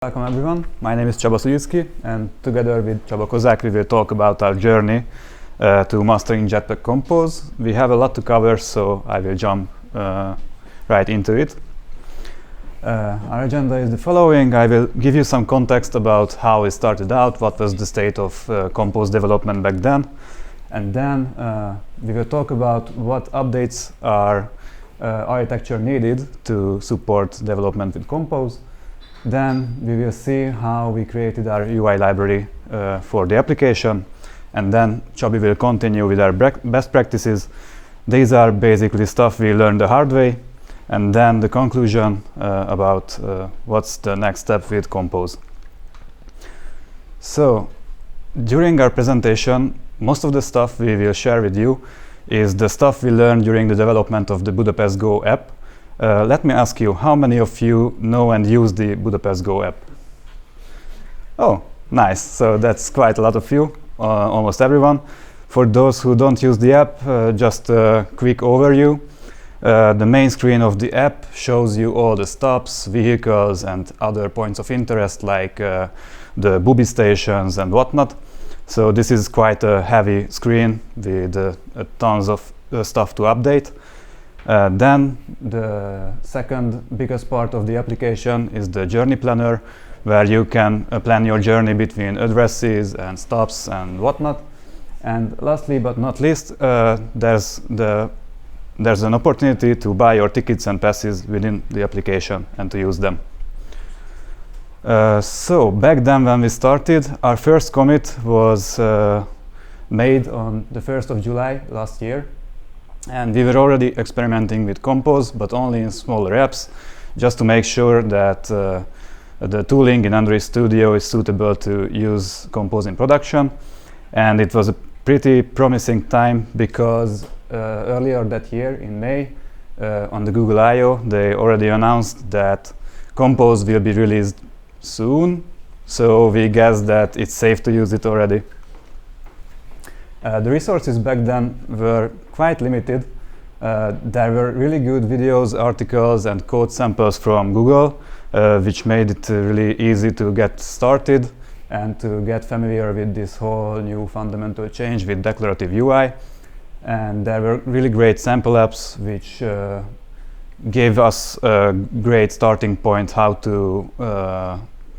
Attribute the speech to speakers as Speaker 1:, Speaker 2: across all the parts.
Speaker 1: Welcome everyone, my name is Csaba Szugyiczki, and together with Csaba Kozák we will talk about our journey to mastering Jetpack Compose. We have a lot to cover, so I will jump right into it. Our agenda is the following. I will give you some context about how it started out, what was the state of Compose development back then, and then we will talk about what updates are architecture needed to support development with Compose. Then we will see how we created our UI library for the application, and then Csabi will continue with our best practices. These are basically stuff we learned the hard way, and then the conclusion about what's the next step with Compose. So during our presentation, most of the stuff we will share with you is the stuff we learned during the development of the Budapest Go app. Let me ask you, how many of you know and use the Budapest Go app? Oh, nice. So that's quite a lot of you, almost everyone. For those who don't use the app, just a quick overview. The main screen of the app shows you all the stops, vehicles, and other points of interest like the booby stations and whatnot. So this is quite a heavy screen with tons of stuff to update. Then the second biggest part of the application is the journey planner, where you can plan your journey between addresses and stops and whatnot. And lastly but not least, there's an opportunity to buy your tickets and passes within the application and to use them. So back then when we started, our first commit was made on the 1st of July last year. And we were already experimenting with Compose, but only in smaller apps, just to make sure that the tooling in Android Studio is suitable to use Compose in production. And it was a pretty promising time because earlier that year, in May, on the Google I/O, they already announced that Compose will be released soon. So we guessed that it's safe to use it already. The resources back then were quite limited. There were really good videos, articles, and code samples from Google, which made it really easy to get started and to get familiar with this whole new fundamental change with declarative UI. And there were really great sample apps which gave us a great starting point how to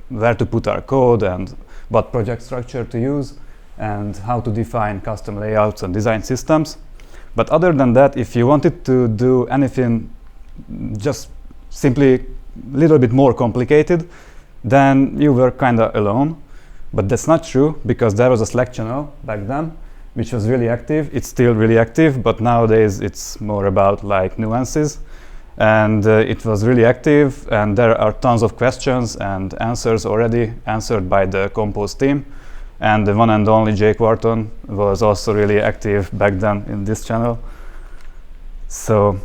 Speaker 1: where to put our code and what project structure to use, and how to define custom layouts and design systems. But other than that, if you wanted to do anything just simply a little bit more complicated, then you were kind of alone. But that's not true, because there was a Slack channel back then, which was really active. It's still really active, but nowadays it's more about like nuances. And it was really active, and there are tons of questions and answers already answered by the Compose team. And the one and only Jake Wharton was also really active back then in this channel. So,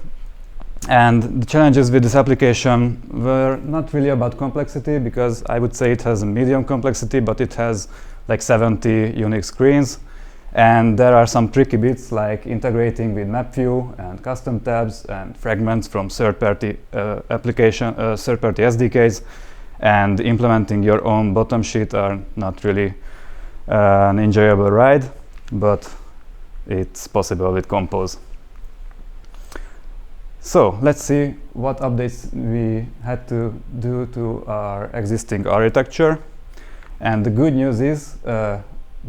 Speaker 1: and the challenges with this application were not really about complexity, because I would say it has a medium complexity, but it has like 70 unique screens. And there are some tricky bits like integrating with map view and custom tabs and fragments from third-party third-party SDKs, and implementing your own bottom sheet are not really an enjoyable ride, but it's possible with Compose. So let's see what updates we had to do to our existing architecture. And the good news is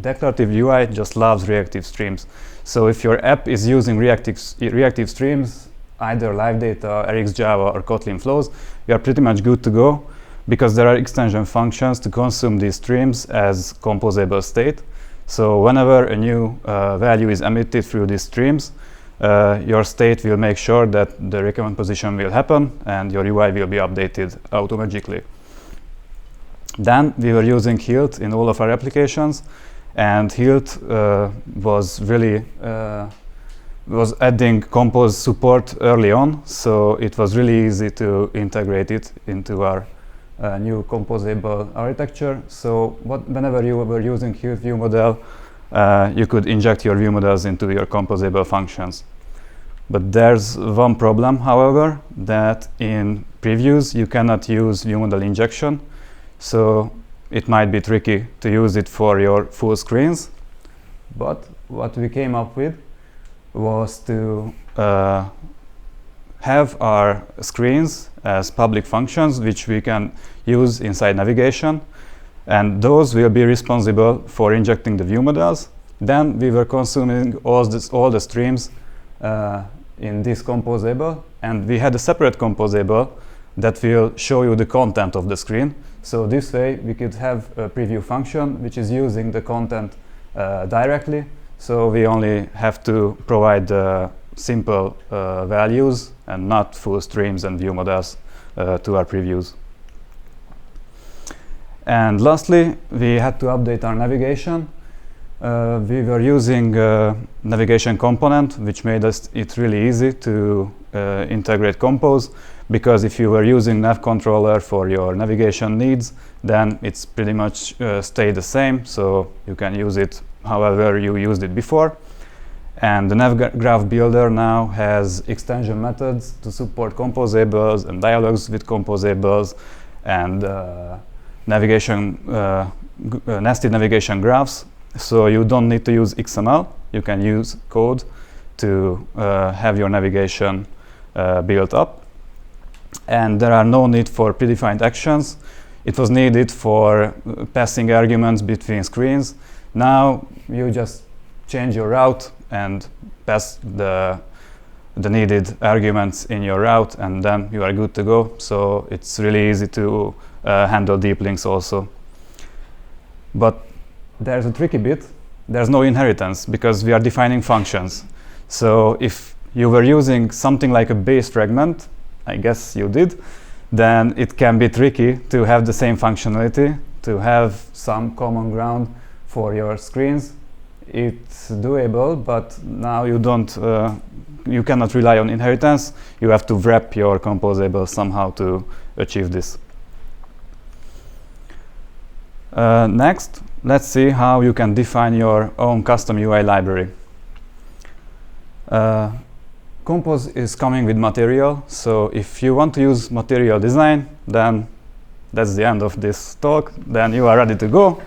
Speaker 1: declarative UI just loves reactive streams. So if your app is using reactive streams, either live data, RxJava, or Kotlin flows, you are pretty much good to go, because there are extension functions to consume these streams as composable state. So whenever a new value is emitted through these streams, your state will make sure that the recomposition will happen and your UI will be updated automatically. Then we were using Hilt in all of our applications, and Hilt was really was adding Compose support early on, so it was really easy to integrate it into our new composable architecture. So whenever you were using Hilt view model, you could inject your view models into your composable functions. But there's one problem, however, that in previews you cannot use view model injection. so it might be tricky to use it for your full screens. But what we came up with was to have our screens as public functions which we can use inside navigation, and those will be responsible for injecting the view models. Then we were consuming all the streams in this composable, and we had a separate composable that will show you the content of the screen. So this way we could have a preview function which is using the content directly, so we only have to provide simple values and not full streams and view models to our previews. And lastly, we had to update our navigation. We were using a navigation component, which made it really easy to integrate Compose, because if you were using nav controller for your navigation needs, then it's pretty much stay the same, so you can use it however you used it before. And the nav graph builder now has extension methods to support composables and dialogues with composables and navigation nested navigation graphs. So you don't need to use XML. You can use code to have your navigation built up. And there are no need for predefined actions. It was needed for passing arguments between screens. Now you just change your route and pass the needed arguments in your route, and then you are good to go. So it's really easy to handle deep links also. But there's a tricky bit. There's no inheritance because we are defining functions. So if you were using something like a base fragment, I guess you did, then it can be tricky to have the same functionality, to have some common ground for your screens. It's doable, but now you cannot rely on inheritance. You have to wrap your composable somehow to achieve this. Next, let's see how you can define your own custom UI library. Compose is coming with material, so if you want to use material design, then that's the end of this talk. Then you are ready to go.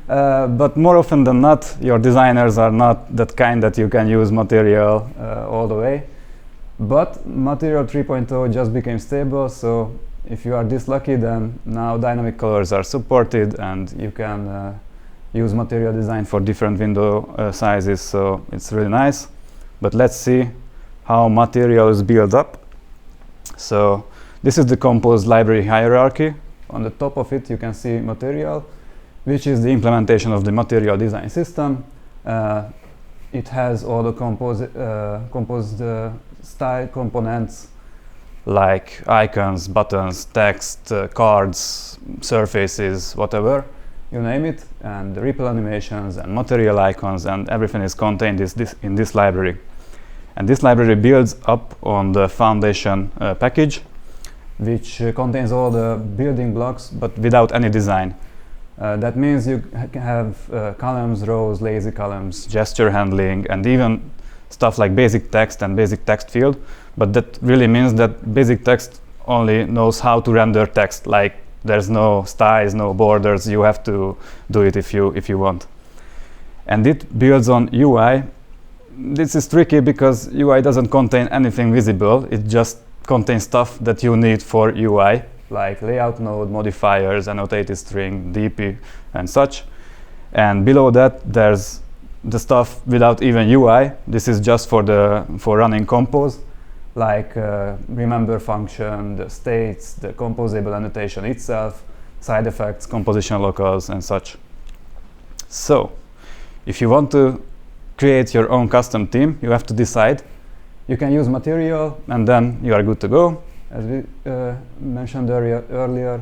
Speaker 1: But more often than not, your designers are not that kind that you can use material all the way. But Material 3.0 just became stable, so if you are this lucky, then now dynamic colors are supported and you can use material design for different window sizes, so it's really nice. But let's see how material is built up. So this is the Compose library hierarchy. On the top of it you can see material, which is the implementation of the material design system. It has all the composed style components like icons, buttons, text, cards, surfaces, whatever, you name it, and the ripple animations and material icons, and everything is contained in this library. And this library builds up on the foundation package, which contains all the building blocks but without any design. That means you have columns, rows, lazy columns, gesture handling, and even stuff like basic text and basic text field. But that really means that basic text only knows how to render text, like there's no styles, no borders. You have to do it if you want. And it builds on UI. This is tricky because UI doesn't contain anything visible. It just contains stuff that you need for UI, like layout node, modifiers, annotated string, DP, and such. And below that, there's the stuff without even UI. This is just for running Compose, like remember function, the states, the composable annotation itself, side effects, composition locals, and such. So, if you want to create your own custom theme, you have to decide. You can use material, and then you are good to go, as we mentioned earlier,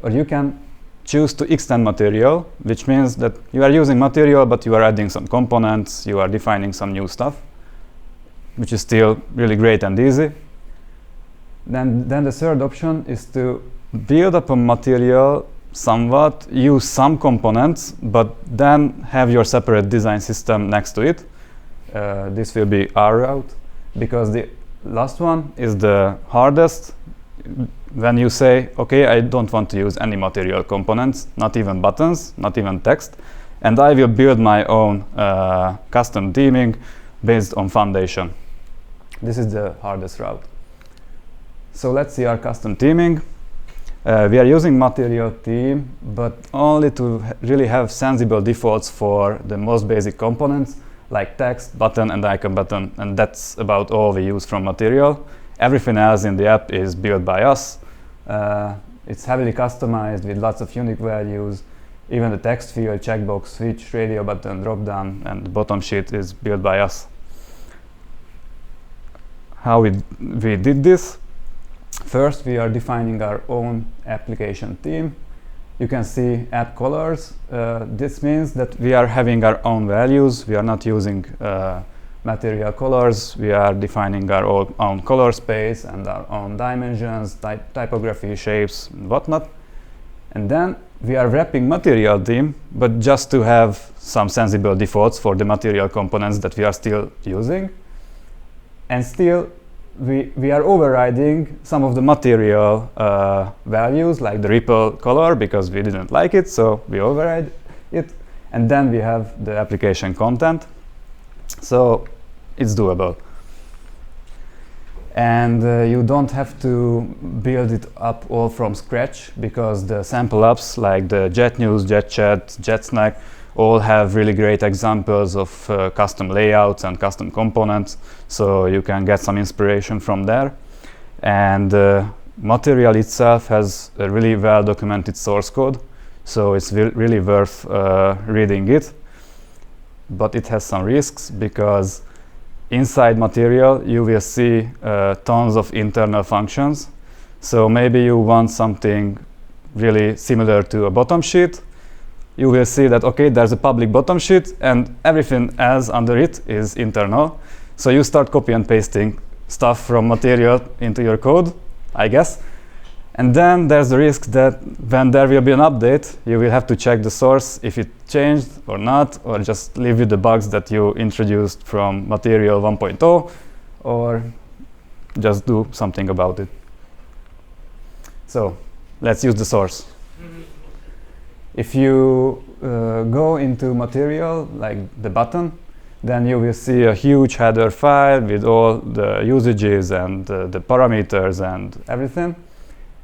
Speaker 1: or you can choose to extend material, which means that you are using material, but you are adding some components, you are defining some new stuff, which is still really great and easy. Then the third option is to build up a material somewhat, use some components, but then have your separate design system next to it. This will be our route, because the last one is the hardest. when you say, okay, I don't want to use any material components, not even buttons, not even text, and I will build my own custom theming based on foundation. This is the hardest route. So let's see our custom theming. We are using material theme, but only to really have sensible defaults for the most basic components like text, button, and icon button, and that's about all we use from material. Everything else in the app is built by us. It's heavily customized with lots of unique values. Even the text field, checkbox, switch, radio button, dropdown, and the bottom sheet is built by us. How we did this? First, we are defining our own application theme. You can see add colors. This means that we are having our own values. We are not using material colors. We are defining our own color space and our own dimensions, typography, shapes, and whatnot. And then we are wrapping material theme, but just to have some sensible defaults for the material components that we are still using. And still, we are overriding some of the material values, like the ripple color, because we didn't like it, so we override it. And then we have the application content. So it's doable. And you don't have to build it up all from scratch, because the sample apps like the Jet News, Jet Chat, Jet Snack all have really great examples of custom layouts and custom components, so you can get some inspiration from there. And material itself has a really well documented source code, so it's really worth reading it. But it has some risks, because inside material you will see tons of internal functions. So maybe you want something really similar to a bottom sheet. You will see that, okay, there's a public bottom sheet and everything else under it is internal. So you start copy and pasting stuff from material into your code, I guess. And then there's the risk that when there will be an update, you will have to check the source if it changed or not, or just live with the bugs that you introduced from material 1.0, or just do something about it. So let's use the source. If you go into material, like the button, then you will see a huge header file with all the usages and the parameters and everything.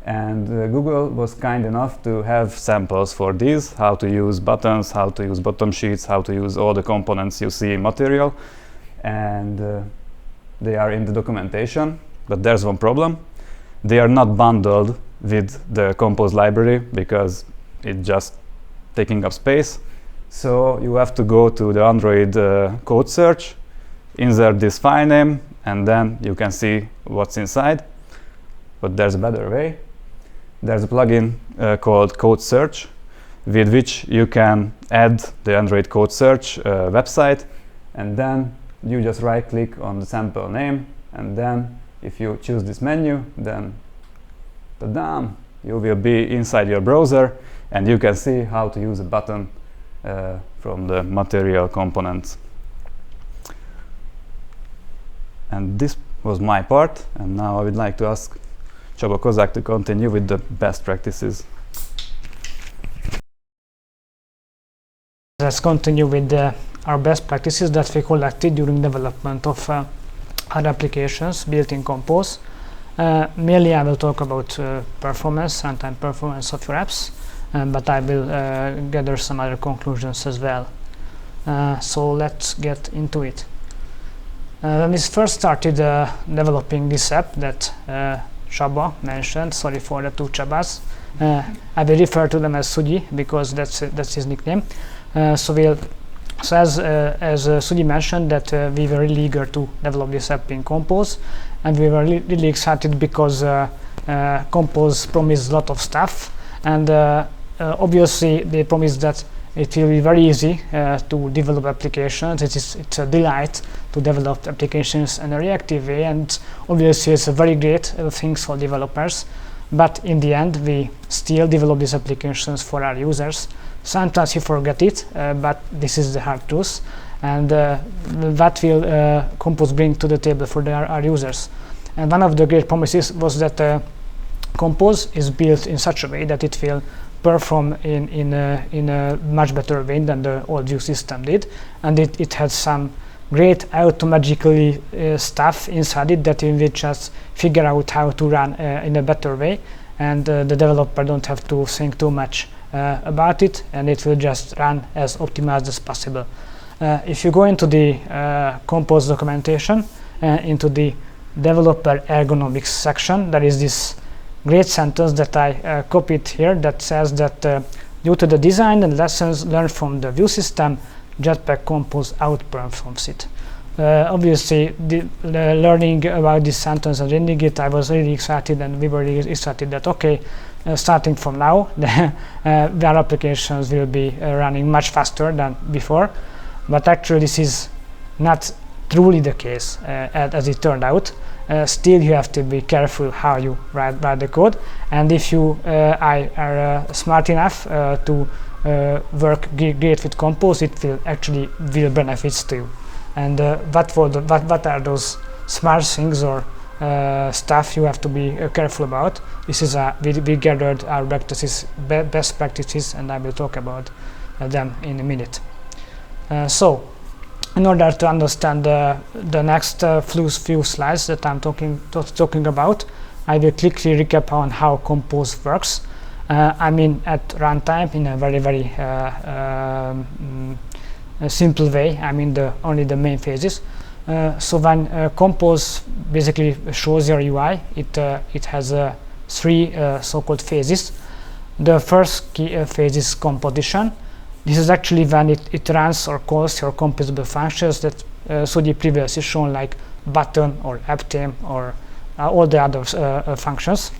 Speaker 1: And Google was kind enough to have samples for these, how to use buttons, how to use bottom sheets, how to use all the components you see in material. And they are in the documentation, but there's one problem. They are not bundled with the Compose library, because it's just taking up space. So you have to go to the Android code search, insert this file name, and then you can see what's inside. But there's a better way. There's a plugin called Code Search, with which you can add the Android Code Search website, and then you just right-click on the sample name, and then if you choose this menu, then ta-da, you will be inside your browser, and you can see how to use a button from the material components. And this was my part, and now I would like to ask Csaba Kozák to continue with the best practices.
Speaker 2: Let's continue with our best practices that we collected during development of our applications built in Compose. Mainly I will talk about performance, runtime performance of your apps, but I will gather some other conclusions as well. So let's get into it. When we first started developing this app that Csaba mentioned, sorry for the two Csabas, I will refer to them as Szugyi, because that's his nickname. So as Szugyi mentioned, that we were really eager to develop this app in Compose, and we were really excited because Compose promised a lot of stuff, and obviously they promised that it will be very easy to develop applications. It's a delight to develop applications in a reactive way, and obviously it's a very great thing for developers. But in the end, we still develop these applications for our users. Sometimes you forget it, but this is the hard truth. And what will Compose bring to the table for our users? And one of the great promises was that Compose is built in such a way that it will perform in a much better way than the old view system did, and it has some great automatically stuff inside it that you will just figure out how to run in a better way, and the developer don't have to think too much about it, and it will just run as optimized as possible. If you go into the Compose documentation, into the developer ergonomics section, there is this great sentence that I copied here that says that due to the design and lessons learned from the view system, Jetpack Compose outperforms it. Obviously, learning about this sentence and reading it, I was really excited, and we were really excited that okay, starting from now, our applications will be running much faster than before. But actually, this is not truly the case, as it turned out. Still, you have to be careful how you write the code, and if you are smart enough to work great with Compose, it will actually benefits to you. And what are those smart things or stuff you have to be careful about? This is we gathered our best practices, and I will talk about them in a minute. So, in order to understand the next few slides that I'm talking about, I will quickly recap on how Compose works. I mean, at runtime in a very simple way. I mean, only the main phases. So when Compose basically shows your UI, it has 3 so-called phases. The first phase is composition. This is actually when it runs or calls your composable functions that Sugyi previously shown, like button or app theme or all the other functions.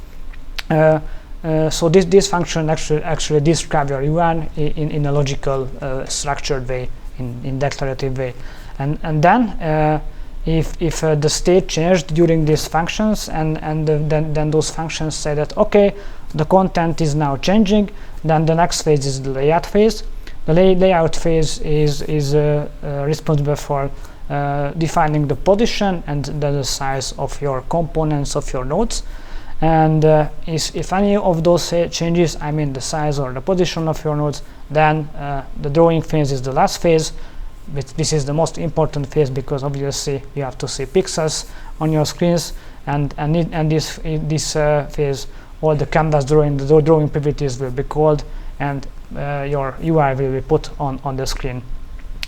Speaker 2: So this function actually describe your UI in a logical, structured way, in declarative way, and then if the state changed during these functions, and then those functions say that okay, the content is now changing, then the next phase is the layout phase. The layout phase is responsible for defining the position and the size of your components of your nodes. And if any of those changes, I mean the size or the position of your nodes, then the drawing phase is the last phase. This is the most important phase because obviously you have to see pixels on your screens, and this phase, all the canvas drawing properties will be called, and your UI will be put on the screen.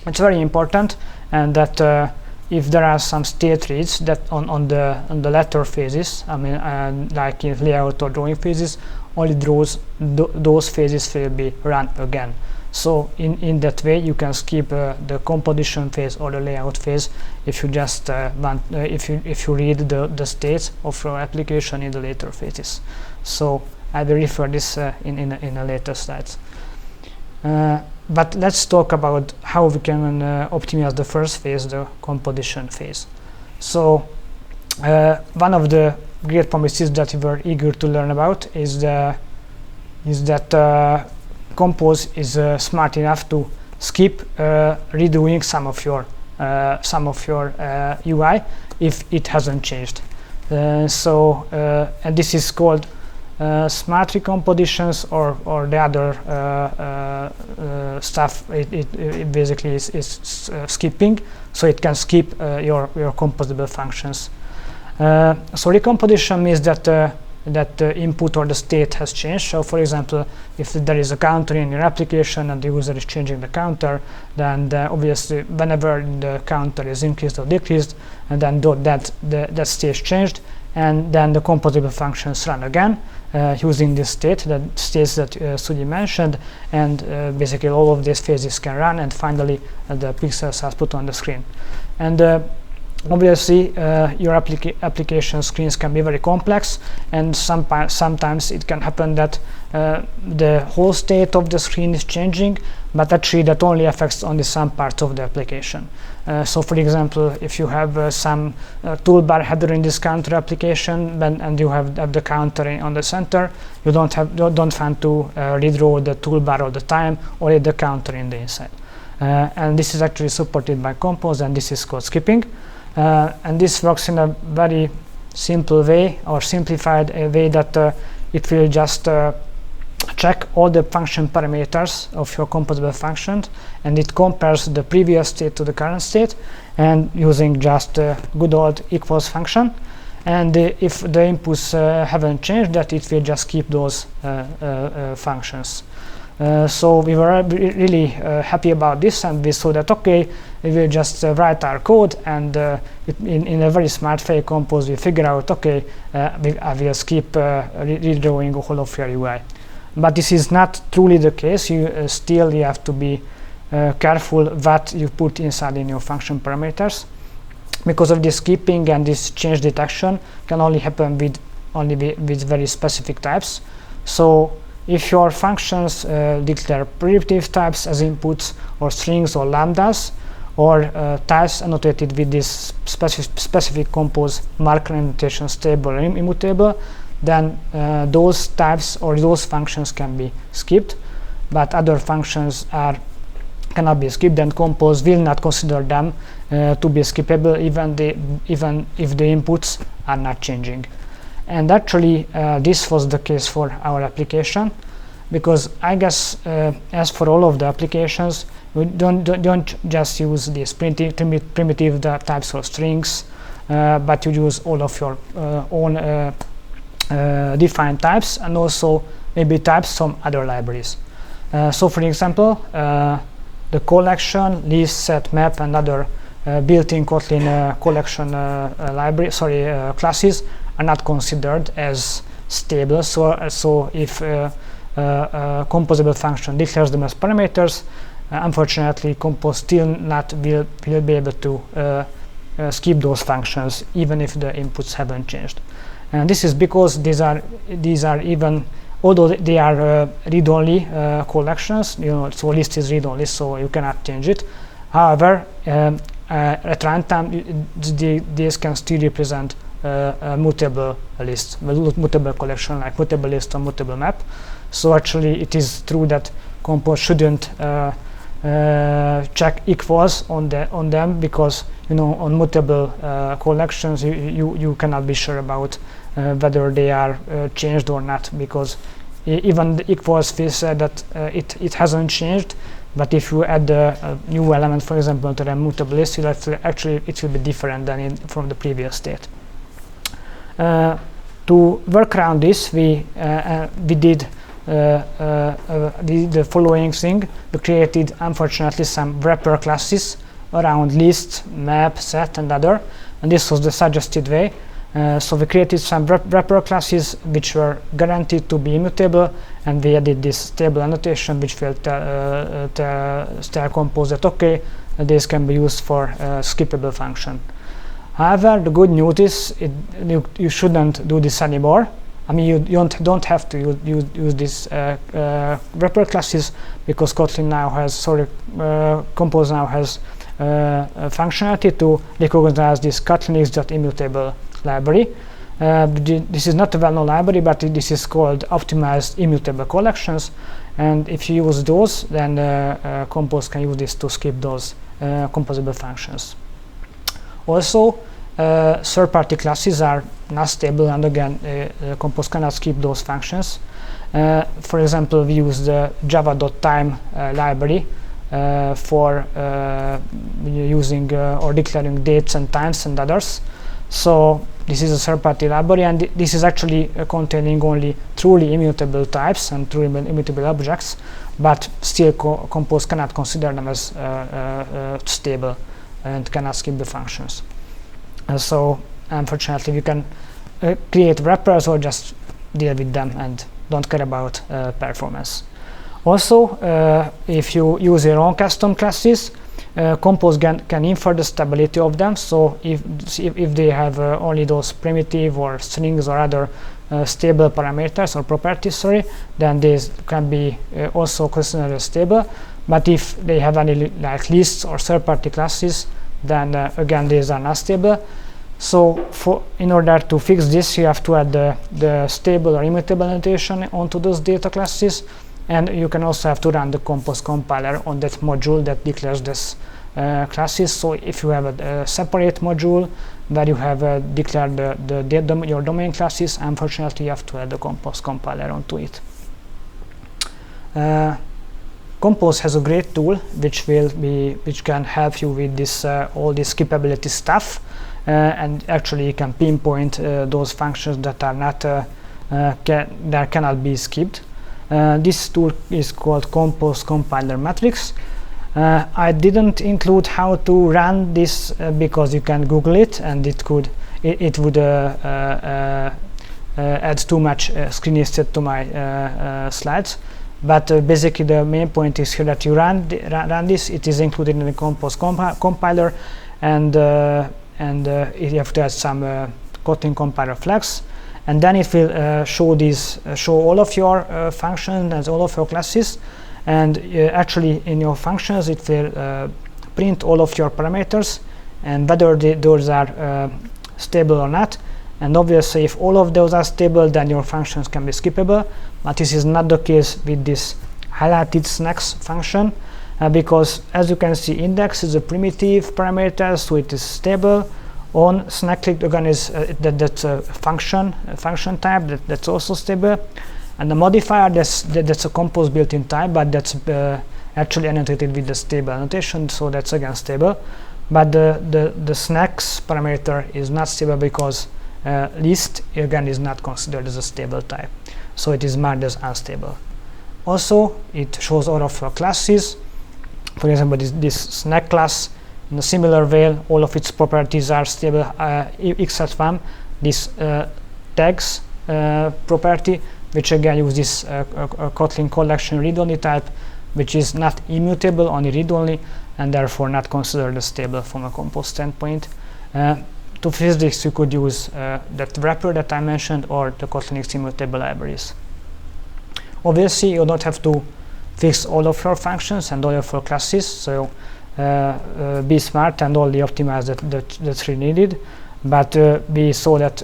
Speaker 2: It's very important, and that if there are some state reads that on the latter phases, I mean like in layout or drawing phases, only those phases will be run again. So in that way you can skip the composition phase or the layout phase if you just if you read the states of your application in the later phases. So I will refer this in a later slides. But let's talk about how we can optimize the first phase, the composition phase. So one of the great promises that we were eager to learn about is that Compose is smart enough to skip redoing some of your UI if it hasn't changed. And this is called smart recompositions, or the other stuff. It basically is skipping, so it can skip your composable functions. So recomposition means that the input or the state has changed. So for example, if there is a counter in your application and the user is changing the counter, then obviously whenever the counter is increased or decreased, and then that state changed, and then the composable functions run again using this states that Sugyi mentioned, and basically all of these phases can run, and finally the pixels are put on the screen. And obviously your application screens can be very complex, and sometimes it can happen that the whole state of the screen is changing, but actually that only affects only some parts of the application. So for example, if you have some toolbar header in this counter application, and you have the counter on the center, you don't want to redraw the toolbar all the time, only the counter in the inside. And this is actually supported by Compose, and this is called skipping. And this works in a very simple way, or simplified way, that it will just check all the function parameters of your composable function, and it compares the previous state to the current state, and using just good old equals function. And if the inputs haven't changed, that it will just keep those functions. So we were really happy about this, and we saw that okay, we will just write our code, and in a very smart way Compose we figure out okay, I will skip redrawing the whole of your UI. But this is not truly the case. You still have to be careful what you put inside in your function parameters, because of this skipping and this change detection can only happen with very specific types. So if your functions declare primitive types as inputs, or strings or lambdas, or types annotated with this specific Compose marker annotation stable or immutable, then those types or those functions can be skipped, but other functions cannot be skipped, and Compose will not consider them to be skippable even if the inputs are not changing. And actually this was the case for our application, because I guess as for all of the applications, we don't just use these primitive types or strings, but you use all of your own defined types, and also maybe types from other libraries. So for example, the collection, list, set, map, and other built-in Kotlin collection classes are not considered as stable. So if a composable function declares them as parameters, unfortunately Compose still not will be able to skip those functions even if the inputs haven't changed. And this is because these are even, although they are read-only collections, so list is read-only, so you cannot change it. However, at runtime, these can still represent a mutable list, a mutable collection like mutable list or mutable map. So actually, it is true that Compose shouldn't check equals on them, because on mutable collections you cannot be sure about whether they are changed or not, because even the equals will say that it hasn't changed, but if you add a new element, for example, to the mutable list, actually it will be different than from the previous state. To work around this, we did the following thing. We created, unfortunately, some wrapper classes around list, map, set, and other, and this was the suggested way. So we created some wrapper classes which were guaranteed to be immutable, and we added this stable annotation which will tell Compose that okay, this can be used for skippable function. However, the good news is you shouldn't do this anymore. I mean, you don't have to use these wrapper classes, because Kotlin now has, Compose now has functionality to recognize this kotlin.immutable library. This is not a well-known library, but this is called optimized immutable collections, and if you use those, then Compose can use this to skip those composable functions. Also, third-party classes are not stable, and again, Compose cannot skip those functions. For example, we use the java.time library for using or declaring dates and times and others. So this is a third-party library, and this is actually containing only truly immutable types and truly immutable objects, but still Compose cannot consider them as stable and cannot skip the functions. So unfortunately, we can create wrappers or just deal with them and don't care about performance. Also, if you use your own custom classes, Compose can infer the stability of them. So if they have only those primitive or strings or other stable parameters or properties, then these can be also considered as stable. But if they have any like lists or third-party classes, then again these are not stable. So in order to fix this, you have to add the stable or immutable annotation onto those data classes, and you can also have to run the Compose compiler on that module that declares this classes. So if you have a separate module where you have declared your domain classes, unfortunately you have to add the Compose compiler onto it. Compose has a great tool which can help you with this all this skippability stuff, and actually you can pinpoint those functions that are not that cannot be skipped. This tool is called Compose Compiler Matrix. I didn't include how to run this because you can Google it, and it would add too much screen instead to my slides. But basically the main point is here that you run this. It is included in the Compose compiler, and you have to add some Kotlin compiler flags, and then it will show all of your functions and all of your classes. And actually in your functions it will print all of your parameters and whether those are stable or not. And obviously if all of those are stable, then your functions can be skippable, but this is not the case with this highlighted snacks function, because as you can see, index is a primitive parameter, so it is stable. On snack click again is that's a function type that's also stable. And the modifier, that's a Compose built-in type, but that's actually annotated with the stable annotation, so that's again stable. But the snacks parameter is not stable because list again is not considered as a stable type, so it is marked as unstable. Also, it shows all of your classes. For example, this snack class, in a similar way, all of its properties are stable except one, this tags property, which again uses this Kotlin collection read-only type, which is not immutable, only read-only, and therefore not considered as stable from a Compose standpoint. To fix this, you could use that wrapper that I mentioned or the Kotlin immutable libraries. Obviously, you don't have to fix all of your functions and all of your classes, so be smart and only optimize that's really needed. But we saw that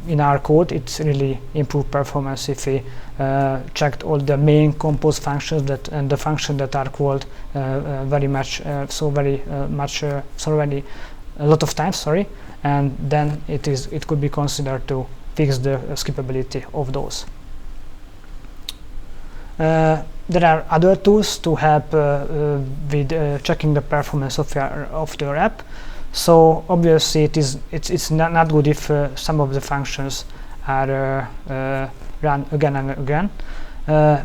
Speaker 2: in our code it's really improved performance if we checked all the main Compose functions and the functions that are called very much a lot of times, and then it could be considered to fix the skippability of those. There are other tools to help with checking the performance of your app. So obviously it's not good if some of the functions are run again and again,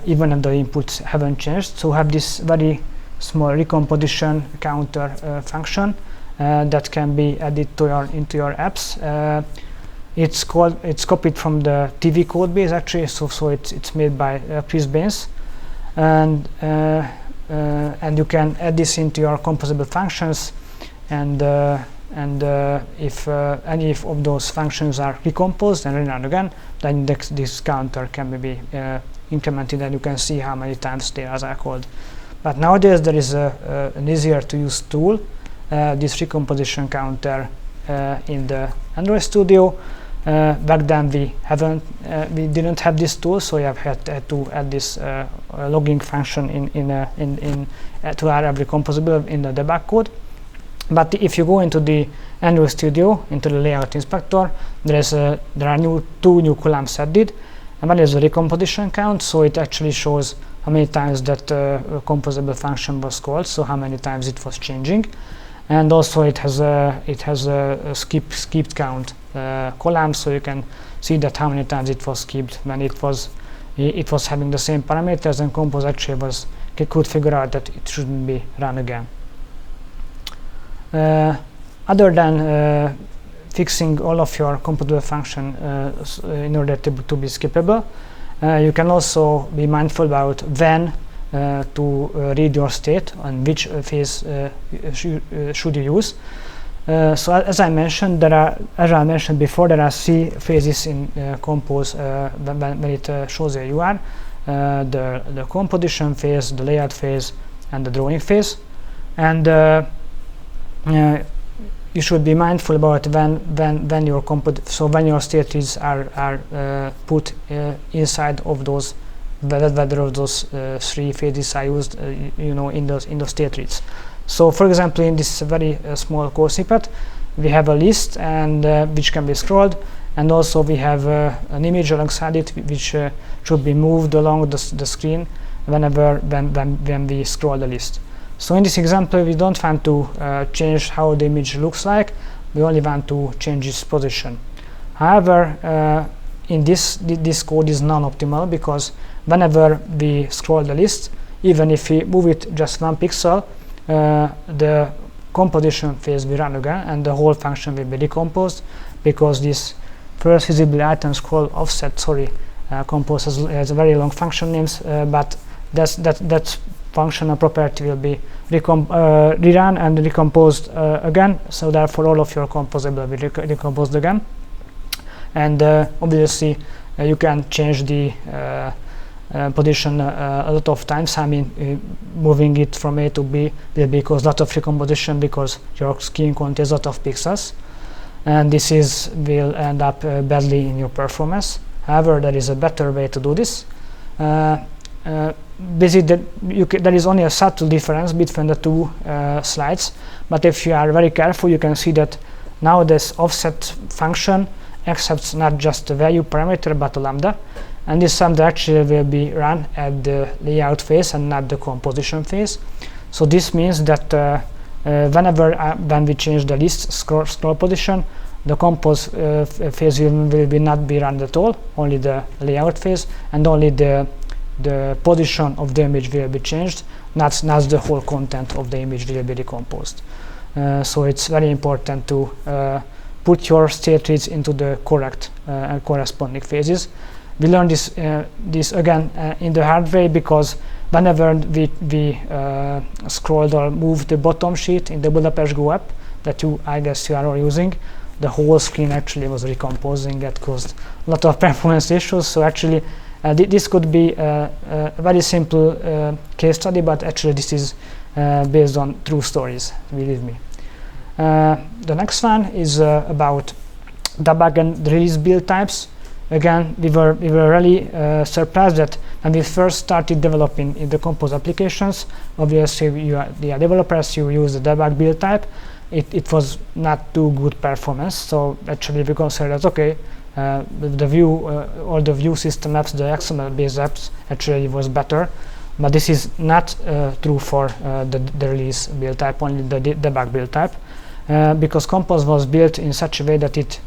Speaker 2: even if the inputs haven't changed. So have this very small recomposition counter function that can be added into your apps. It's copied from the TV code base actually, so it's made by Chris Baines, and you can add this into your composable functions, and if any of those functions are recomposed and run again, then this counter can be incremented, and you can see how many times they are called. But nowadays there is an easier to use tool, this recomposition counter in the Android Studio. Back then we didn't have this tool, so we have had to add this logging function to our every composable in the debug code. But if you go into the Android Studio, into the layout inspector, there are two new columns added, and one is the recomposition count, so it actually shows how many times that composable function was called, so how many times it was changing, and also it has a skipped count column, so you can see that how many times it was skipped when it was having the same parameters, and Compose actually could figure out that it shouldn't be run again. Other than fixing all of your composable function in order to be skippable, you can also be mindful about when to read your state and which phase should you use. So as I mentioned before, there are 3 phases in Compose when it shows a UR: the composition phase, the layout phase, and the drawing phase. And you should be mindful about when your states are put inside of those, whether of those 3 phases are used, in those state reads. So for example, in this very small code snippet, we have a list and which can be scrolled, and also we have an image alongside it which should be moved along the screen when we scroll the list. So in this example, we don't want to change how the image looks like, we only want to change its position. However, in this code is non-optimal, because whenever we scroll the list, even if we move it just 1 pixel, the composition phase will run again and the whole function will be decomposed, because this first visible item scroll offset, compose has very long function names, but that functional property will be rerun and recomposed again, so therefore all of your composable will be decomposed again. And obviously you can change the position a lot of times. I mean, moving it from A to B will cause a lot of recomposition, because your screen contains a lot of pixels, and this will end up badly in your performance. However, there is a better way to do this. Basically, there is only a subtle difference between the two slides, but if you are very careful, you can see that now this offset function accepts not just the value parameter but a lambda, and this lambda actually will be run at the layout phase and not the composition phase. So this means that when we change the list scroll position, the compose phase will not be run at all, only the layout phase, and only the position of the image will be changed, not the whole content of the image will be decomposed. So it's very important to put your state reads into the correct and corresponding phases. We learned this again in the hard way, because whenever we scrolled or moved the bottom sheet in the Budapest Go app that I guess you are all using, the whole screen actually was recomposing. That caused a lot of performance issues. So actually this could be a very simple case study, but actually this is based on true stories, believe me. The next one is about debug and release build types. Again, we were really surprised that when we first started developing in the Compose applications, obviously the developers, you use the debug build type. It was not too good performance, so actually we considered that okay, the view, all the view system apps, the XML based apps actually was better, but this is not true for the release build type, only the debug build type, because Compose was built in such a way that it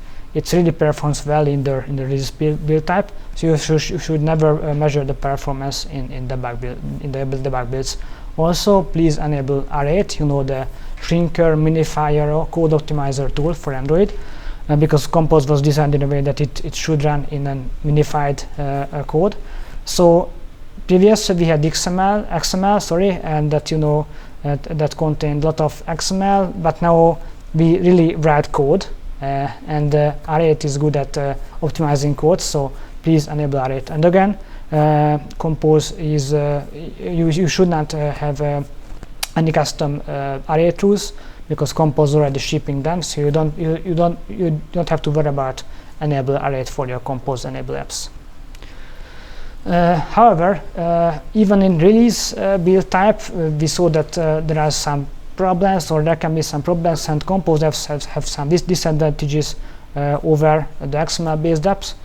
Speaker 2: really performs well in the release build type. So you should never measure the performance in the debug builds. Also, please enable R8, the shrinker, minifier, or code optimizer tool for Android, because Compose was designed in a way that it should run in a minified code. So previously we had XML, and that contained a lot of XML, but now we really write code. And R8 is good at optimizing code, so please enable R8. And again, Compose is you should not have any custom R8 rules, because Compose already shipping them, so you don't have to worry about enable R8 for your Compose enable apps. However, even in release build type, we saw that there are some problems, or there can be some problems, and Compose apps have some disadvantages over the XML based apps.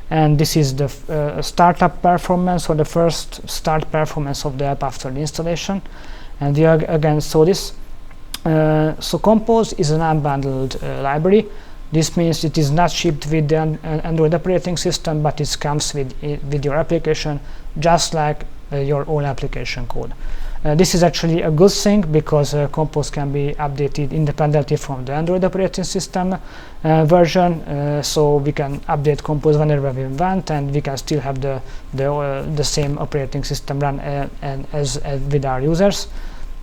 Speaker 2: And this is the startup performance, or the first start performance of the app after the installation. And we again saw this. So Compose is an unbundled library. This means it is not shipped with the Android operating system, but it comes with your application, just like your own application code. This is actually a good thing, because Compose can be updated independently from the Android operating system version, so we can update Compose whenever we want, and we can still have the same operating system run as with our users.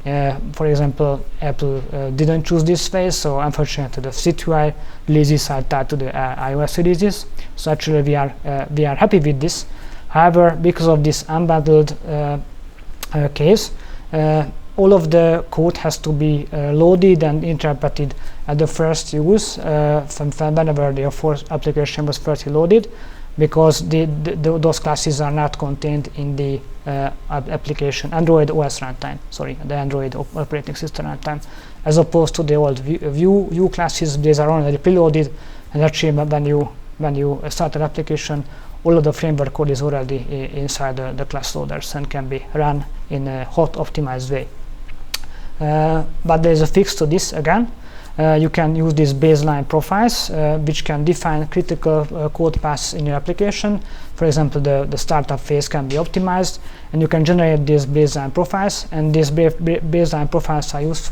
Speaker 2: For example, Apple didn't choose this phase, so unfortunately the SwiftUI releases are tied to the iOS releases. So actually we are happy with this. However, because of this unbundled case, all of the code has to be loaded and interpreted at the first use, from whenever the application was first loaded. because those classes are not contained in the application Android OS runtime, sorry, the Android operating system runtime, as opposed to the old Vue classes. These are already preloaded, and actually when you start an application, all of the framework code is already inside the class loaders and can be run in a hot optimized way. But there is a fix to this again. You can use these baseline profiles, which can define critical code paths in your application. For example, the startup phase can be optimized, and you can generate these baseline profiles, and these baseline profiles are used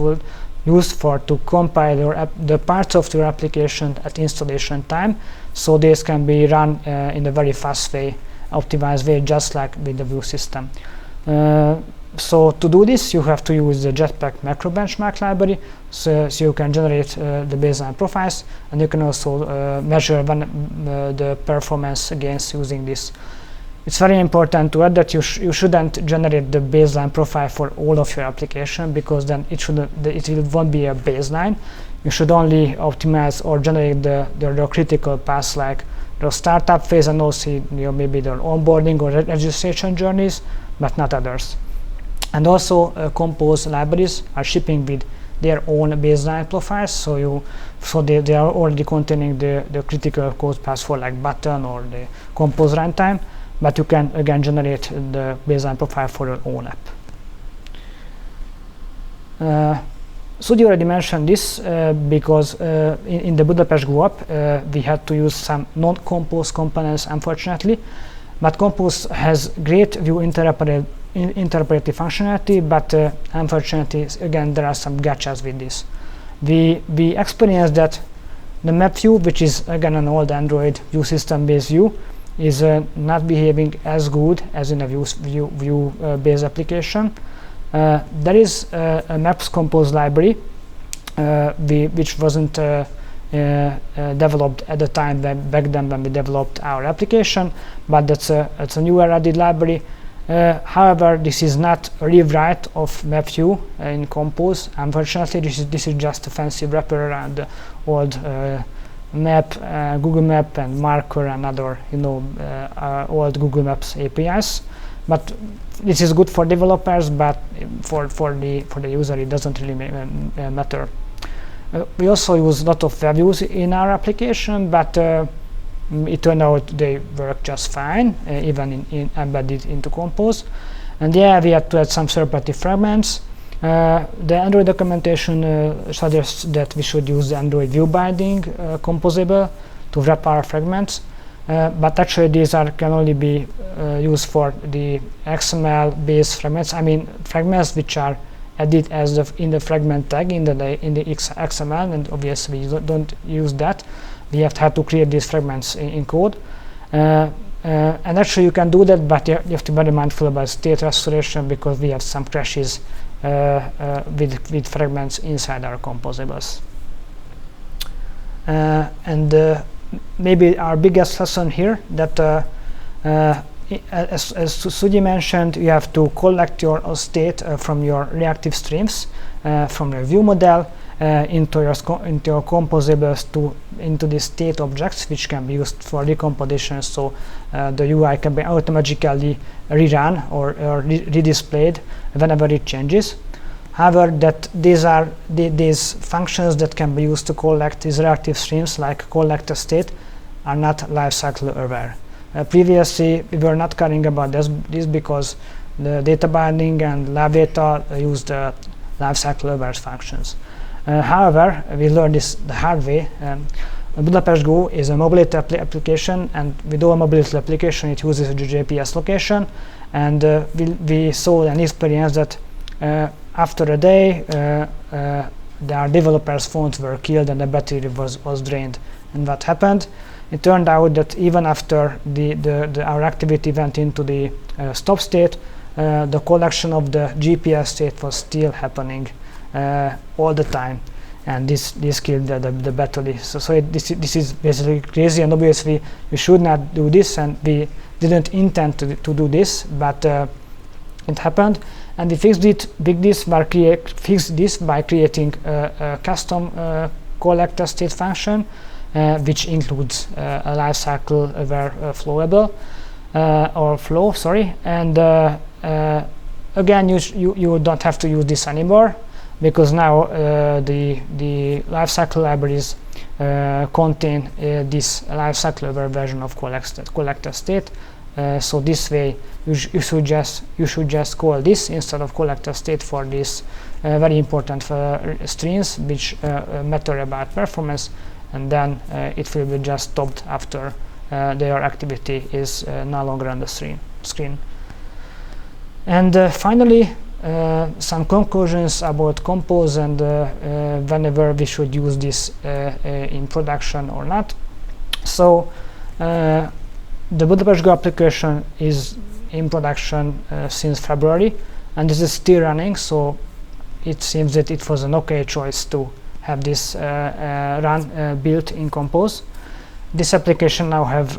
Speaker 2: for to compile the parts of your application at installation time, so this can be run in a very fast way, optimized way, just like with the Vue system. So to do this, you have to use the Jetpack macro benchmark library, so you can generate the baseline profiles, and you can also measure the performance against using this. It's very important to add that you shouldn't generate the baseline profile for all of your application, because then it won't be a baseline. You should only optimize or generate the critical paths, like the startup phase and also maybe the onboarding or registration journeys, but not others. And also Compose libraries are shipping with their own baseline profiles, so they are already containing the critical code paths for like button or the Compose runtime, but you can again generate the baseline profile for your own app. Sudhi already mentioned this because in the Budapest Go app we had to use some non-Compose components, unfortunately, but Compose has great Vue interoperability functionality, but unfortunately again there are some gotchas with this. We experienced that the map view, which is again an old Android Vue system based view, is not behaving as good as in a Vue based application. There is a Maps Compose library which wasn't developed at the time back then when we developed our application, but it's a newer added library. However, this is not a rewrite of MapView in Compose. Unfortunately, this is just a fancy wrapper around the old map, Google Map and Marker and other old Google Maps APIs. But this is good for developers, but for the user it doesn't really matter. We also use a lot of web views in our application, but it turned out they work just fine, even in embedded into Compose. And yeah, we had to add some third-party fragments. The Android documentation suggests that we should use the Android view binding composable to wrap our fragments, but actually these can only be used for the XML-based fragments. I mean fragments which are added as in the fragment tag in the XML, and obviously we don't use that. We have to create these fragments in code, and actually you can do that, but you have to be very mindful about state restoration, because we have some crashes with fragments inside our composables. And maybe our biggest lesson here, that as Sudhi mentioned, you have to collect your state from your reactive streams, from your view model, into your composables into the state objects, which can be used for decomposition, so the UI can be automatically rerun or redisplayed whenever it changes. However, these functions that can be used to collect these reactive streams, like collect a state, are not lifecycle aware. Previously, we were not caring about this because the data binding and lab data use the lifecycle aware functions. However, we learned this the hard way. Budapest Go is a mobility application, and with all mobility application it uses the GPS location, and we saw and experienced that after a day our developers' phones were killed and the battery was drained. And what happened? It turned out that even after our activity went into the stop state, the collection of the GPS state was still happening all the time, and this killed the battery. So this is basically crazy, and obviously we should not do this, and we didn't intend to do this, but it happened, and we fixed this by creating a custom collector state function, which includes a lifecycle aware flowable or flow, sorry. And again, you don't have to use this anymore, because now the lifecycle libraries contain this lifecycle aware version of collector state. So this way, you should just call this instead of collector state for these very important streams which matter about performance, and then it will be just stopped after their activity is no longer on the screen. And finally, some conclusions about Compose and whenever we should use this in production or not. So the Budapest Go application is in production since February, and this is still running, so it seems that it was an okay choice to have this built in Compose. This application now have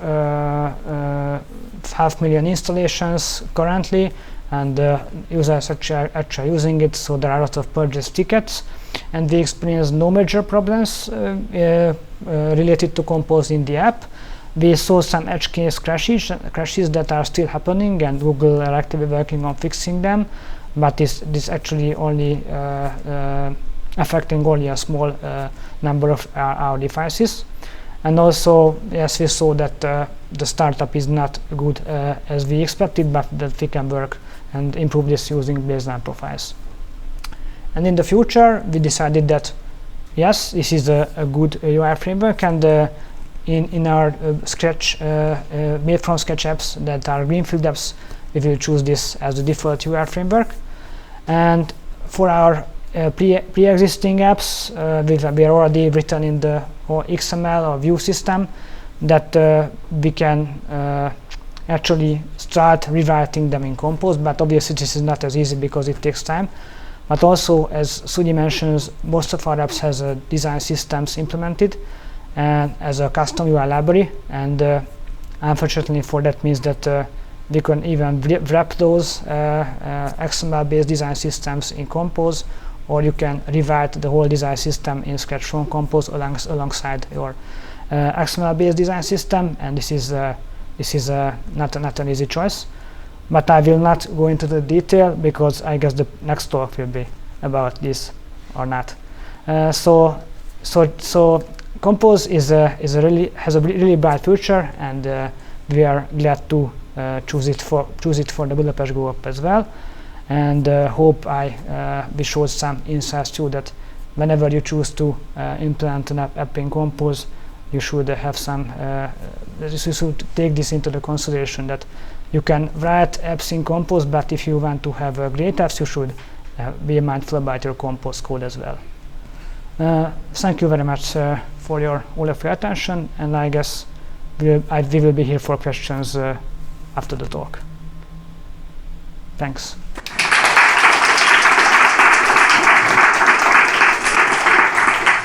Speaker 2: 500,000 installations currently, and users are actually using it, so there are a lot of purchase tickets, and we experienced no major problems related to Compose in the app. We saw some edge case crashes that are still happening, and Google are actively working on fixing them, but this actually only affecting only a small number of our devices. And also, yes, we saw that the startup is not good as we expected, but that we can work and improve this using baseline profiles. And in the future, we decided that yes, this is a good UI framework, and in our Scratch made from Scratch apps that are greenfield apps, we will choose this as the default UI framework. And for our pre-existing apps, we are already written in the XML or Vue system, that we can actually start rewriting them in Compose, but obviously this is not as easy because it takes time. But also, as Sudi mentions, most of our apps has design systems implemented and as a custom UI library, and unfortunately for that means that we can even wrap those XML-based design systems in Compose, or you can rewrite the whole design system in Scratch from Compose alongside your XML-based design system, and this is not an easy choice. But I will not go into the detail because I guess the next talk will be about this or not. So Compose has a really bright future, and we are glad to choose it for the Budapest Go app as well. And hope we showed some insights too, that whenever you choose to implement an app in Compose, you should have you should take this into the consideration that you can write apps in Compose, but if you want to have great apps, you should be mindful about your Compose code as well. Thank you very much for all of your attention, and I guess we will be here for questions after the talk. Thanks.